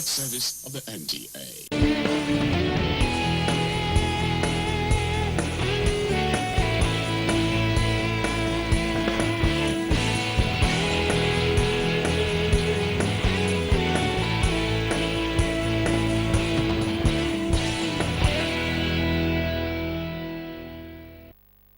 service of the NTA.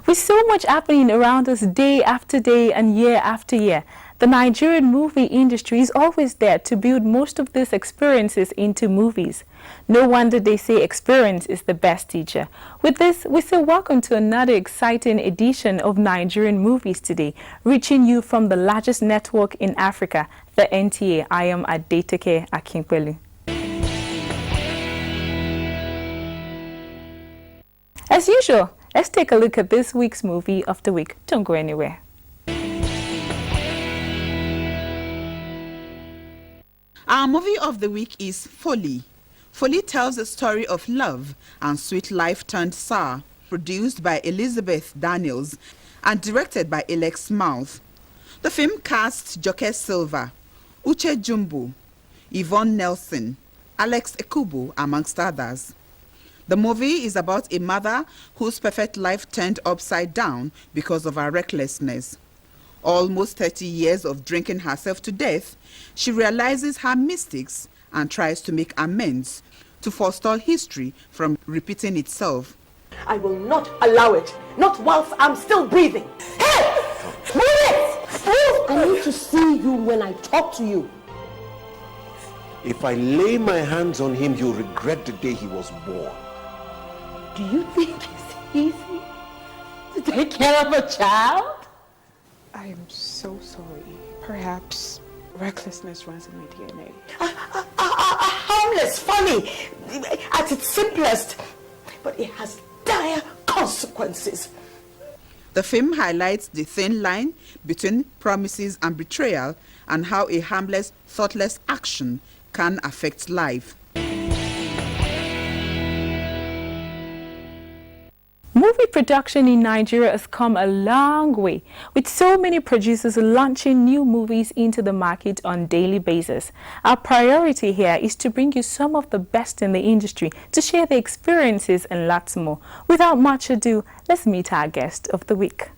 With so much happening around us day after day and year after year, the Nigerian movie industry is always there to build most of these experiences into movies. No wonder they say experience is the best teacher. With this, we say welcome to another exciting edition of Nigerian Movies today, reaching you from the largest network in Africa, the NTA. I am Adeteke Akinpelu. As usual, let's take a look at this week's movie of the week. Don't go anywhere. Our movie of the week is Folly. Folly tells the story of love and sweet life turned sour, produced by Elizabeth Daniels and directed by Alex Mouth. The film casts Joke Silva, Uche Jumbo, Yvonne Nelson, Alex Ekubo, amongst others. The movie is about a mother whose perfect life turned upside down because of her recklessness. Almost 30 years of drinking herself to death, she realizes her mistakes and tries to make amends to forestall history from repeating itself. I will not allow it, not whilst I'm still breathing. Hey! Move it! Move! I need to see you when I talk to you. If I lay my hands on him, you'll regret the day he was born. Do you think it's easy to take care of a child? I am so sorry. Perhaps recklessness runs in my DNA. Harmless, funny, at its simplest, but it has dire consequences. The film highlights the thin line between promises and betrayal and how a harmless, thoughtless action can affect life. Movie production in Nigeria has come a long way, with so many producers launching new movies into the market on a daily basis. Our priority here is to bring you some of the best in the industry to share their experiences and lots more. Without much ado, let's meet our guest of the week.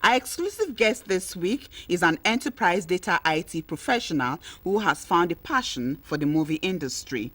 Our exclusive guest this week is an enterprise data IT professional who has found a passion for the movie industry.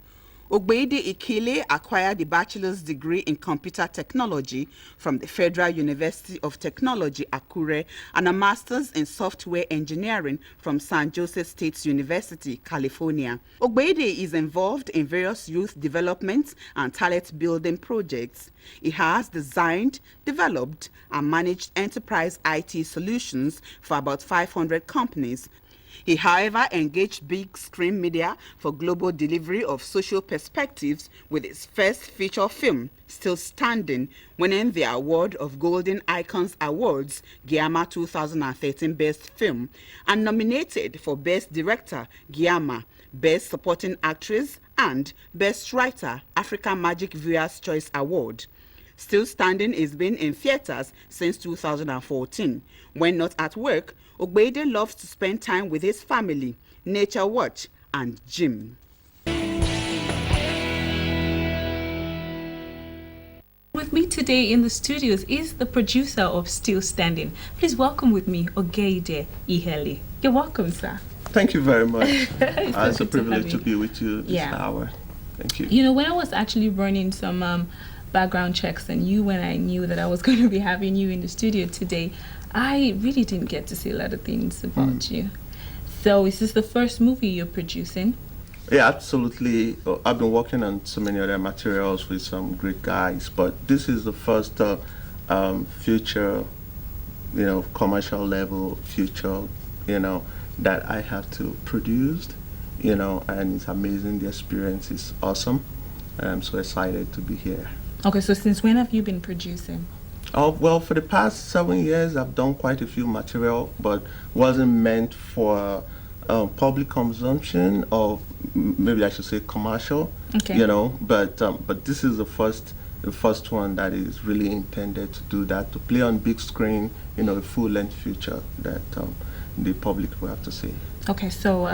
Ogbeide Ikile acquired a bachelor's degree in computer technology from the Federal University of Technology, Akure, and a master's in software engineering from San Jose State University, California. Ogbeide is involved in various youth development and talent building projects. He has designed, developed, and managed enterprise IT solutions for about 500 companies. He, however, engaged big screen media for global delivery of social perspectives with his first feature film, Still Standing, winning the award of Golden Icons Awards, Giama 2013 Best Film, and nominated for Best Director, Giama, Best Supporting Actress, and Best Writer, African Magic Viewers' Choice Award. Still Standing is been in theaters since 2014. When not at work, Ogbeide loves to spend time with his family, nature watch, and gym. With me today in the studios is the producer of Still Standing. Please welcome with me Ogbeide Ihele. You're welcome, sir. Thank you very much. It's a privilege to be with you this hour. Thank you. You know, when I was actually running some background checks and when I knew that I was going to be having you in the studio today, I really didn't get to see a lot of things about you. So is this the first movie you're producing? Yeah, absolutely. I've been working on so many other materials with some great guys, but this is the first feature, commercial level feature, that I have to produce, and it's amazing. The experience is awesome. I'm so excited to be here. Okay, so since when have you been producing? Oh, well, for the past 7 years, I've done quite a few material, but wasn't meant for public consumption, or maybe I should say commercial. Okay. But this is the first the first one that is really intended to do that, to play on big screen, a full-length feature that the public will have to see. Okay, so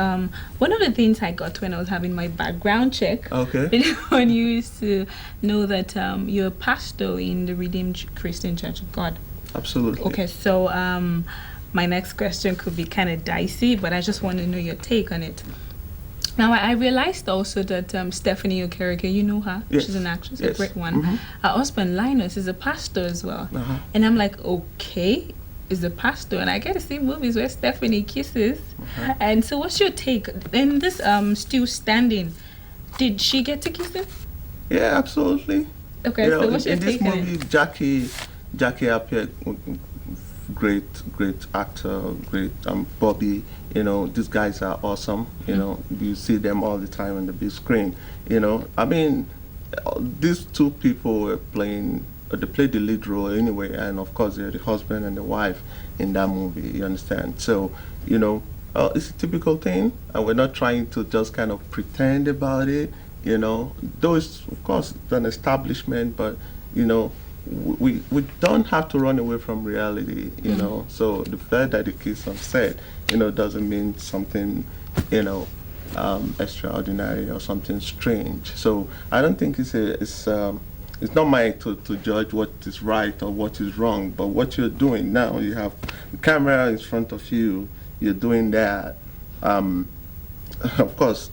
one of the things I got when I was having my background check, Okay. when you used to know that you're a pastor in the Redeemed Christian Church of God. Absolutely. Okay, so my next question could be kind of dicey, but I just want to know your take on it. Now, I realized also that Stephanie Okereke, you know her, Yes. she's an actress, Yes. a great one. Her husband, Linus, is a pastor as well. Uh-huh. And I'm like, okay, is a pastor, and I get to see movies where Stephanie kisses. And so what's your take? In this Still Standing, did she get to kiss him? Yeah, absolutely. Okay, so what's your in this take on movie, it? Jackie appeared, great actor, great Bobby. These guys are awesome. You see them all the time on the big screen. I mean, these two people were playing. They played the lead role anyway, and of course they're the husband and the wife in that movie. You understand? So it's a typical thing, and we're not trying to just kind of pretend about it. Though it's, of course, it's an establishment, but we don't have to run away from reality. So the fact that the kids on set, doesn't mean something, extraordinary or something strange. So I don't think it's not mine to judge what is right or what is wrong, but what you're doing now, you have the camera in front of you, you're doing that. Of course,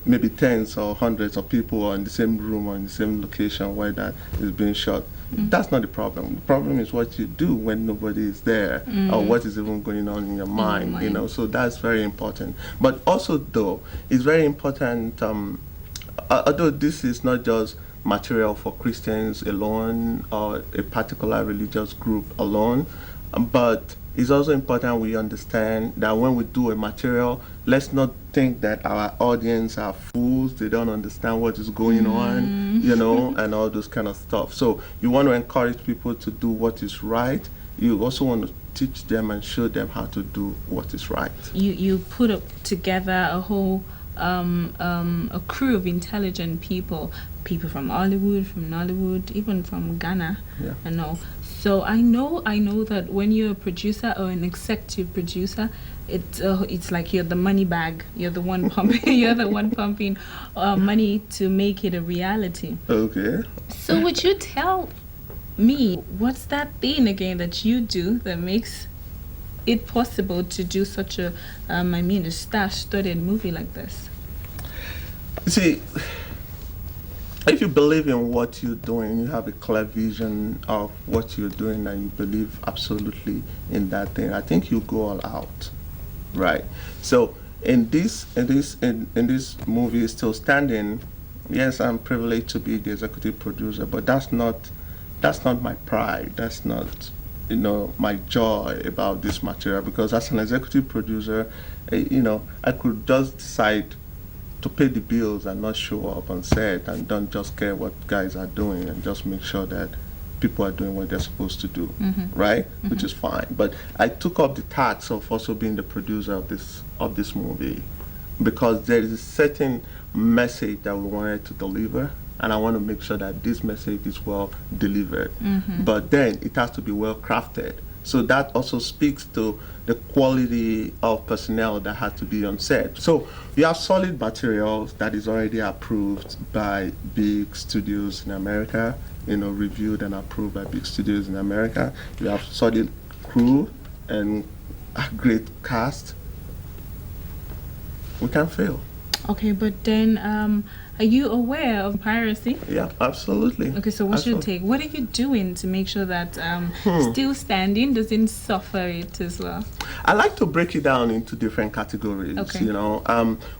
maybe tens or hundreds of people are in the same room or in the same location where that is being shot. That's not the problem. The problem is what you do when nobody is there, or what is even going on in your mind. So that's very important. But also, though, it's very important, although this is not just material for Christians alone or a particular religious group alone, but it's also important we understand that when we do a material, let's not think that our audience are fools, they don't understand what is going on, and all those kind of stuff. So you want to encourage people to do what is right. You also want to teach them and show them how to do what is right. You put together a whole a crew of intelligent people from Hollywood, from Nollywood, even from Ghana, and all. So I know that when you're a producer or an executive producer, it's like you're the money bag. You're the one pumping. You're the one pumping money to make it a reality. Okay. So would you tell me what's that thing again that you do that makes it possible to do such a star-studded movie like this? See, if you believe in what you're doing, you have a clear vision of what you're doing, and you believe absolutely in that thing, I think you go all out, right? So in this movie, Still Standing, yes, I'm privileged to be the executive producer, but that's not my pride. That's not my joy about this material, because as an executive producer, I could just decide to pay the bills and not show up on set and don't just care what guys are doing and just make sure that people are doing what they're supposed to do, right? Which is fine. But I took up the task of also being the producer of this movie, because there is a certain message that we wanted to deliver, and I want to make sure that this message is well delivered. But then it has to be well crafted. So that also speaks to the quality of personnel that has to be on set. So you have solid materials that is already approved by big studios in America, reviewed and approved by big studios in America. You have solid crew and a great cast. We can't fail. Okay, but then are you aware of piracy? Yeah, absolutely. Okay, so what's your take? What are you doing to make sure that Still Standing doesn't suffer it as well? I like to break it down into different categories. Okay.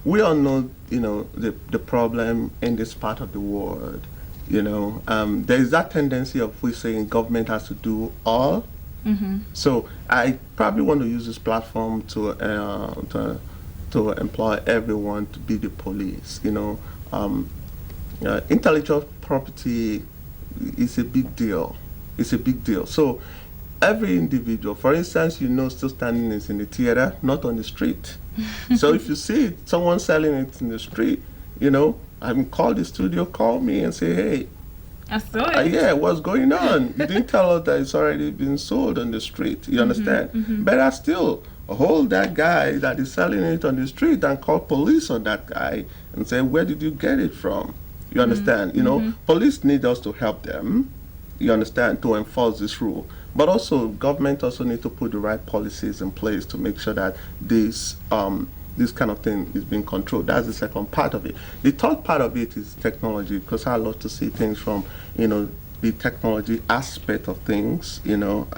We all know, the problem in this part of the world. There is that tendency of we saying government has to do all. So I probably want to use this platform to employ everyone to be the police. Intellectual property is a big deal. It's a big deal. So every individual, for instance, Still Standing is in the theater, not on the street. So if you see someone selling it in the street, I can call the studio, call me and say, hey, I saw it. Yeah, what's going on? You didn't tell us that it's already been sold on the street. You understand? Better still, hold that guy that is selling it on the street and call police on that guy and say, where did you get it from? You understand? You know, police need us to help them, you understand, to enforce this rule. But also, government also need to put the right policies in place to make sure that this kind of thing is being controlled. That's the second part of it. The third part of it is technology, because I love to see things from, you know, the technology aspect of things. You know,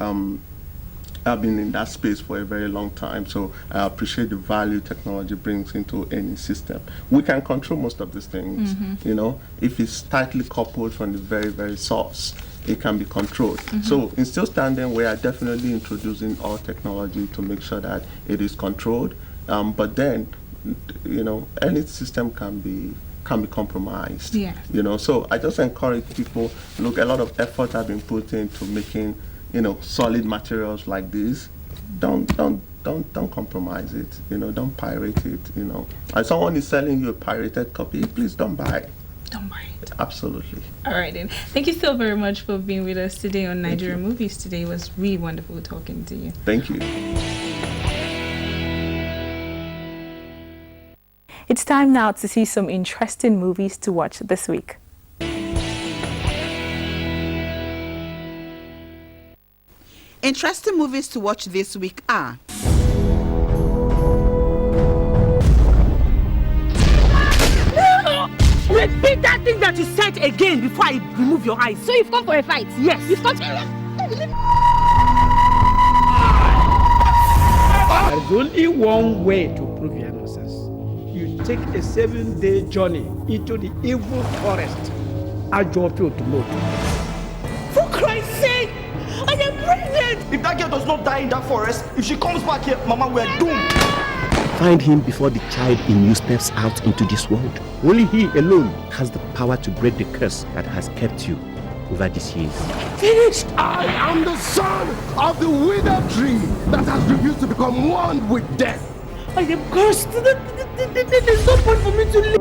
I've been in that space for a very long time, so I appreciate the value technology brings into any system. We can control most of these things, you know, if it's tightly coupled from the very, very source. It can be controlled. So in still standing, we are definitely introducing all technology to make sure that it is controlled. But then, you know, any system can be compromised. Yeah. You know, so I just encourage people. Look, a lot of effort have been put into making, you know, solid materials like this. Don't compromise it. You know, don't pirate it. You know, if someone is selling you a pirated copy, please don't buy it. Don't buy it. Absolutely. All right, then. Thank you so very much for being with us today on Nigerian Movies today. It was really wonderful talking to you. Thank you. It's time now to see some interesting movies to watch this week. Interesting movies to watch this week are Repeat that thing that you said again before I remove your eyes. So you've come for a fight? Yes. You've come There's only one way to prove your innocence. You take a 7-day journey into the evil forest. I drop you to moto. For Christ's sake, I am pregnant. If that girl does not die in that forest, if she comes back here, Mama, we're doomed. Find him before the child in you steps out into this world. Only he alone has the power to break the curse that has kept you over these years. Finished. I am the son of the withered tree that has refused to become one with death. I am cursed. There's no point for me to live.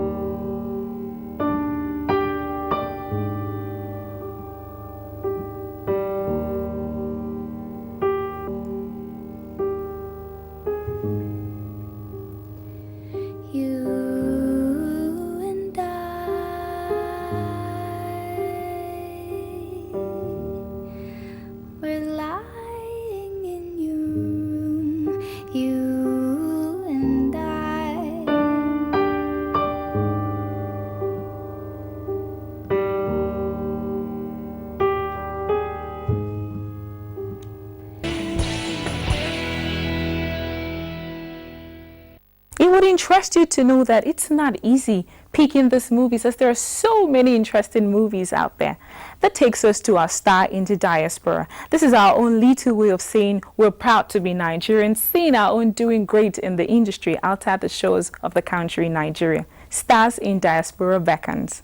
It would interest you to know that it's not easy picking these movies, as there are so many interesting movies out there. That takes us to our star in the diaspora. This is our own little way of saying we're proud to be Nigerians, seeing our own doing great in the industry outside the shores of the country, Nigeria. Stars in diaspora beckons.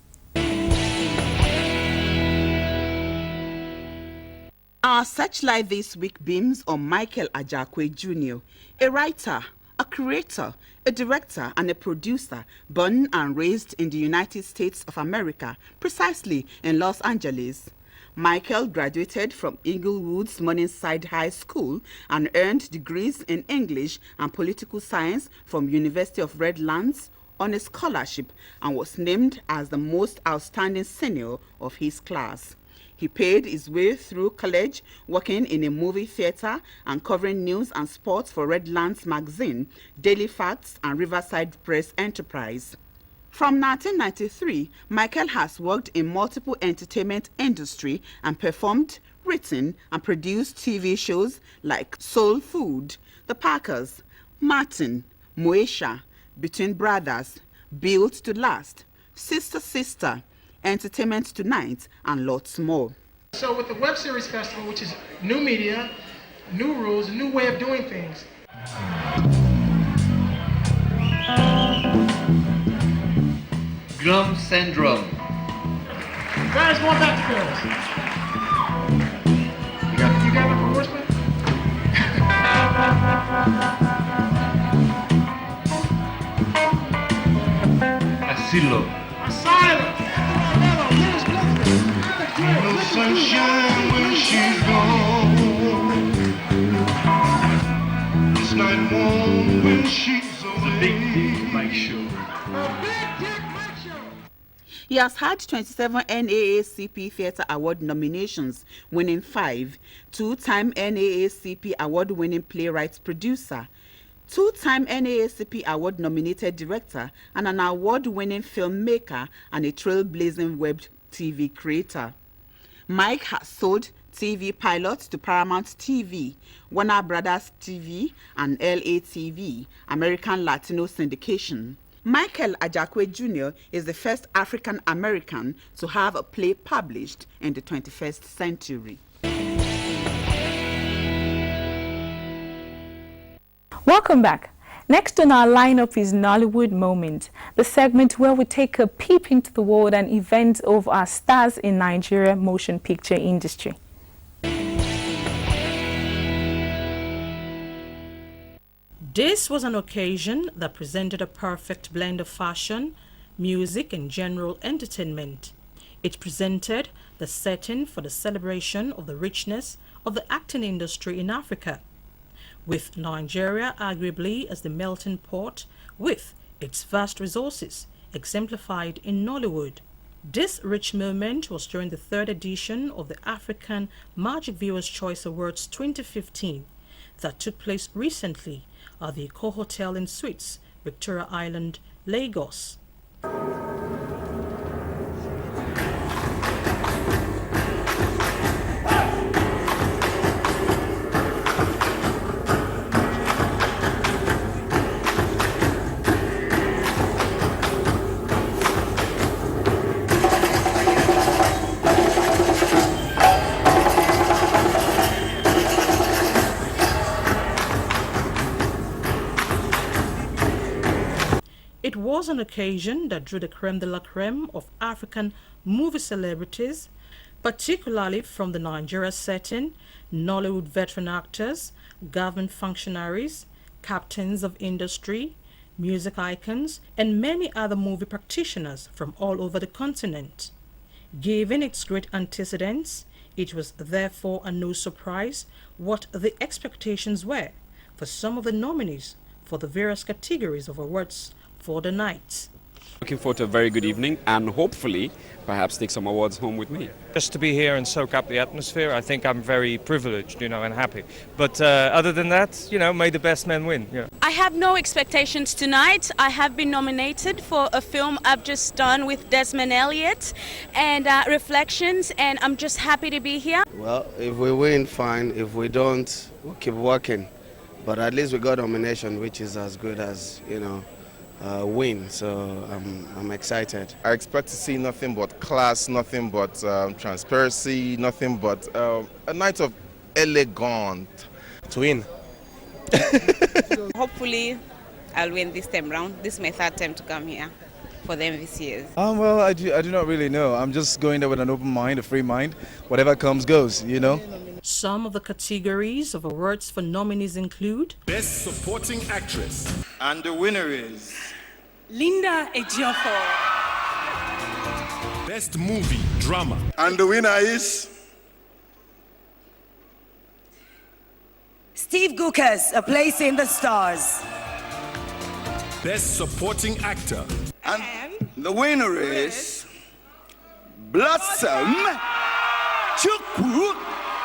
Our searchlight this week beams on Michael Ajakwe Jr., a writer, a creator, a director and a producer, born and raised in the United States of America, precisely in Los Angeles. Michael graduated from Inglewood's Morningside High School and earned degrees in English and political science from University of Redlands on a scholarship and was named as the most outstanding senior of his class. He paid his way through college, working in a movie theater and covering news and sports for Redlands Magazine, Daily Facts, and Riverside Press Enterprise. From 1993, Michael has worked in multiple entertainment industry and performed, written, and produced TV shows like Soul Food, The Packers, Martin, Moesha, Between Brothers, Built to Last, Sister Sister, Entertainment Tonight, and lots more. So with the Web Series Festival, which is new media, new rules, a new way of doing things. Drum syndrome. Guys, more back to girls. You got my horseman? Asilo. Asylum. No sunshine when she's gone. It's night warm when she's away. The Big Dick Mike Show. He has had 27 NAACP Theatre Award nominations, winning 5, two-time NAACP Award-winning playwright-producer, two-time NAACP Award-nominated director, and an award-winning filmmaker and a trailblazing web TV creator. Mike has sold TV pilots to Paramount TV, Warner Brothers TV, and LATV, American Latino Syndication. Michael Ajakwe Jr. is the first African American to have a play published in the 21st century. Welcome back. Next on our lineup is Nollywood Moment, the segment where we take a peep into the world and events of our stars in Nigeria motion picture industry. This was an occasion that presented a perfect blend of fashion, music, and general entertainment. It presented the setting for the celebration of the richness of the acting industry in Africa, with Nigeria arguably as the melting pot with its vast resources exemplified in Nollywood. This rich moment was during the 3rd edition of the African Magic Viewers' Choice Awards 2015 that took place recently at the Eco Hotel and Suites, Victoria Island, Lagos. It was an occasion that drew the creme de la creme of African movie celebrities, particularly from the Nigeria setting, Nollywood veteran actors, government functionaries, captains of industry, music icons, and many other movie practitioners from all over the continent. Given its great antecedents, it was therefore a no surprise what the expectations were for some of the nominees for the various categories of awards for the night. Looking forward to a very good evening and hopefully perhaps take some awards home with me. Just to be here and soak up the atmosphere, I think I'm very privileged, and happy. But other than that, may the best man win. I have no expectations tonight. I have been nominated for a film I've just done with Desmond Elliott and Reflections, and I'm just happy to be here. Well, if we win, fine. If we don't, we'll keep working. But at least we got nomination, which is as good as, win, so I'm excited. I expect to see nothing but class, nothing but transparency, nothing but a night of elegant. To win. Hopefully I'll win this time round. This is my 3rd time to come here for the MVCs. Well, I do not really know. I'm just going there with an open mind, a free mind. Whatever comes goes, Some of the categories of awards for nominees include Best Supporting Actress. And the winner is Linda Ejiofor. Best Movie Drama. And the winner is Steve Gukas, A Place in the Stars. Best Supporting Actor. And the winner is Blossom Chukwu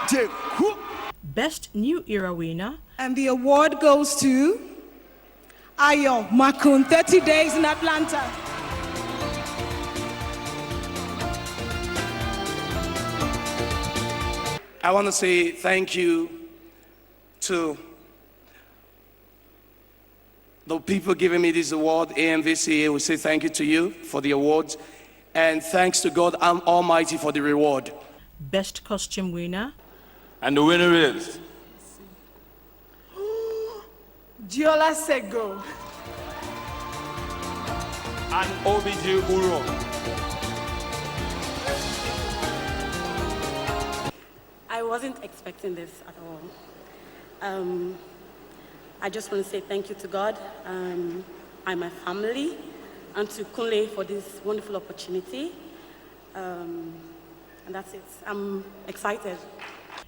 Jeku. Best New Era winner. And the award goes to Ayo Makun, 30 Days in Atlanta. I want to say thank you to the people giving me this award, AMVCA. We say thank you to you for the awards, and thanks to God Almighty for the reward. Best Costume winner. And the winner is Giola Sego. and OBJ Uro. I wasn't expecting this at all. I just want to say thank you to God and my family, and to Kunle for this wonderful opportunity. And that's it. I'm excited.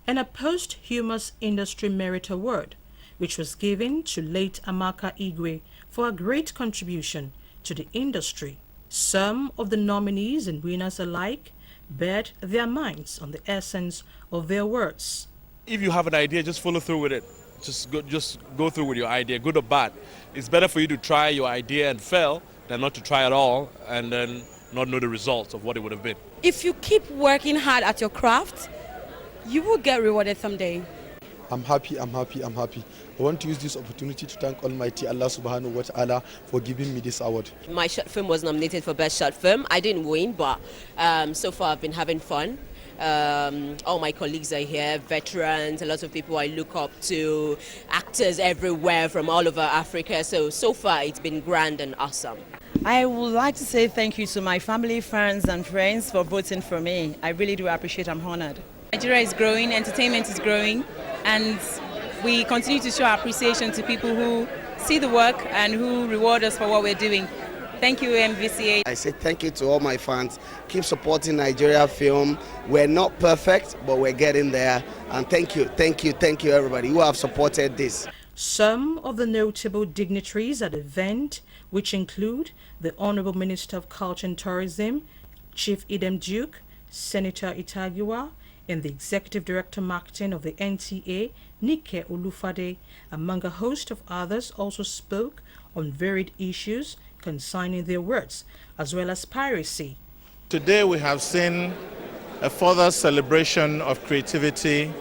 And a posthumous industry merit award, which was given to late Amaka Igwe for a great contribution to the industry. Some of the nominees and winners alike bared their minds on the essence of their words. If you have an idea, just follow through with it. Just go through with your idea, good or bad. It's better for you to try your idea and fail than not to try at all and then not know the results of what it would have been. If you keep working hard at your craft, you will get rewarded someday. I'm happy. I want to use this opportunity to thank Almighty Allah Subhanahu wa Ta'ala for giving me this award. My short film was nominated for Best Short Film. I didn't win, but so far I've been having fun. All my colleagues are here, veterans, a lot of people I look up to, actors everywhere from all over Africa. So far it's been grand and awesome. I would like to say thank you to my family, friends and friends for voting for me. I really do appreciate it. I'm honored. Nigeria is growing, entertainment is growing, and we continue to show our appreciation to people who see the work and who reward us for what we're doing. Thank you, MVCA. I say thank you to all my fans. Keep supporting Nigeria film. We're not perfect, but we're getting there. And thank you everybody who have supported this. Some of the notable dignitaries at the event, which include the Honorable Minister of Culture and Tourism, Chief Idem Duke, Senator Itagiwa, and the Executive Director Marketing of the NTA, Nike Olufade, among a host of others, also spoke on varied issues concerning their works, as well as piracy. Today we have seen a further celebration of creativity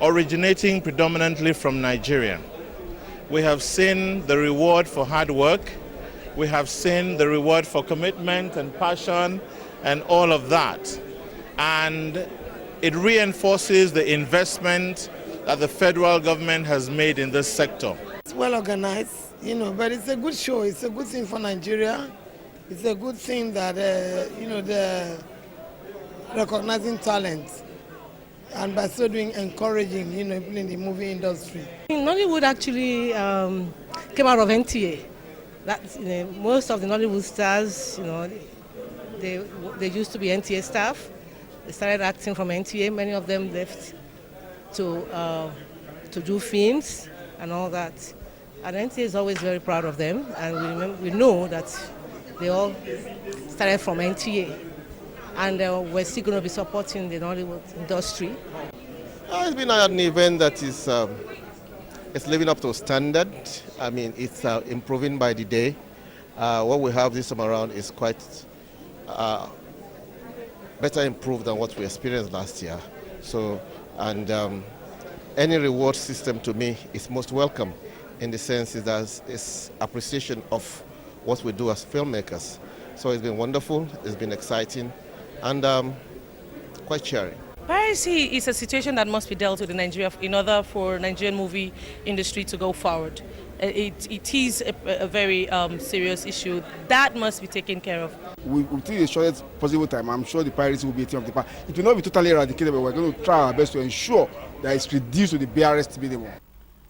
originating predominantly from Nigeria. We have seen the reward for hard work. We have seen the reward for commitment and passion and all of that. And it reinforces the investment that the federal government has made in this sector. It's well organized, but it's a good show. It's a good thing for Nigeria. It's a good thing that, they're recognizing talent and by so doing encouraging, people in the movie industry. Nollywood actually came out of NTA. Most of the Nollywood stars, they used to be NTA staff. They started acting from NTA. Many of them left to do films and all that. And NTA is always very proud of them. And we know that they all started from NTA. And we're still going to be supporting the Nollywood industry. It's been an event that is it's living up to standard. I mean, it's improving by the day. What we have this time around is quite better improved than what we experienced last year. So, and any reward system to me is most welcome, in the sense that it's appreciation of what we do as filmmakers. So it's been wonderful, it's been exciting, and quite cheering. Piracy is a situation that must be dealt with in Nigeria in order for Nigerian movie industry to go forward. It is a very serious issue that must be taken care of. Within the shortest possible time, I'm sure the piracy will be a thing of the past. It will not be totally eradicated, but we're going to try our best to ensure that it's reduced to the barest minimum.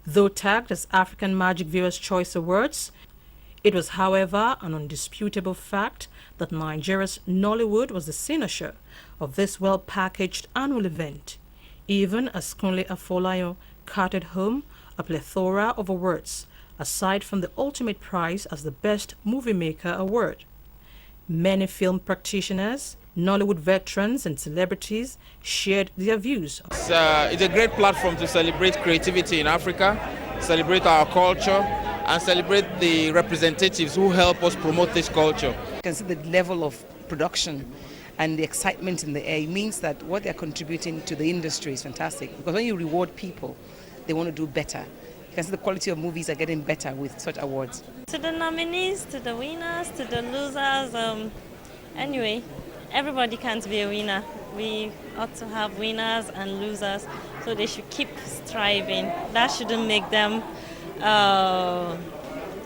Though tagged as African Magic Viewers' Choice Awards, it was, however, an undisputable fact that Nigeria's Nollywood was the cynosure of this well-packaged annual event, even as Kunle Afolayan carted home a plethora of awards, aside from the ultimate prize as the Best Movie Maker award. Many film practitioners, Nollywood veterans and celebrities shared their views. It's a great platform to celebrate creativity in Africa, celebrate our culture, and celebrate the representatives who help us promote this culture. You can see the level of production and the excitement in the air. It means that what they're contributing to the industry is fantastic, because when you reward people, they want to do better. You can see the quality of movies are getting better with such awards. To the nominees, to the winners, to the losers, anyway, everybody can't be a winner. We ought to have winners and losers, so they should keep striving. That shouldn't make them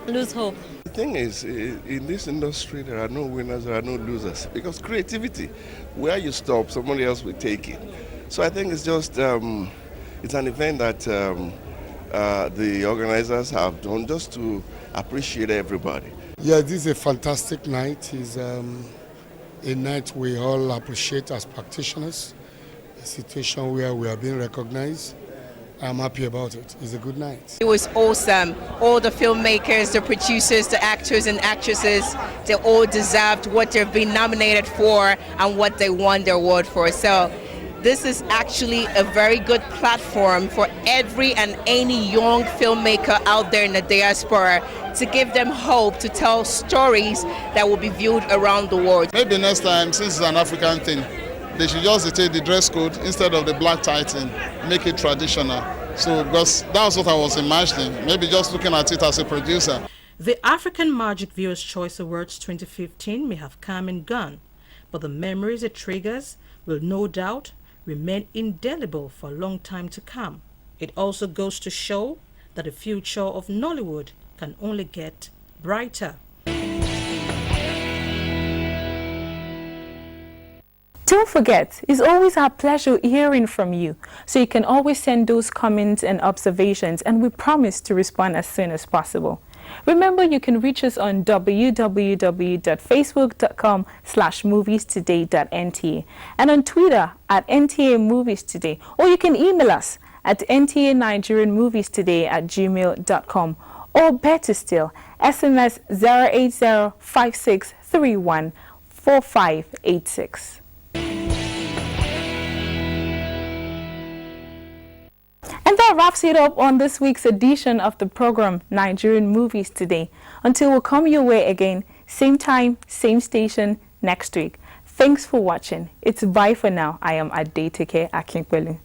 lose hope. The thing is, in this industry, there are no winners, there are no losers, because creativity, where you stop, somebody else will take it. So I think it's just, it's an event that the organizers have done just to appreciate everybody. Yeah, this is a fantastic night. a night we all appreciate as practitioners, a situation where we are being recognized. I'm happy about it. It's a good night. It was awesome. All the filmmakers, the producers, the actors and actresses, they all deserved what they've been nominated for and what they won the award for. So this is actually a very good platform for every and any young filmmaker out there in the diaspora to give them hope to tell stories that will be viewed around the world. Maybe next time, since it's an African thing, they should just take the dress code instead of the black tighting, make it traditional. So, because that was what I was imagining, maybe just looking at it as a producer. The African Magic Viewers' Choice Awards 2015 may have come and gone, but the memories it triggers will no doubt remain indelible for a long time to come. It also goes to show that the future of Nollywood can only get brighter. Don't forget, it's always our pleasure hearing from you. So you can always send those comments and observations, and we promise to respond as soon as possible. Remember, you can reach us on www.facebook.com/moviestoday.nta and on Twitter at NTA Movies Today, or you can email us at ntanigerianmoviestoday@gmail.com, or better still, SMS 08056314586. And that wraps it up on this week's edition of the program Nigerian Movies Today. Until we come your way again, same time, same station next week. Thanks for watching. It's bye for now. I am Adeteke Akinpelu.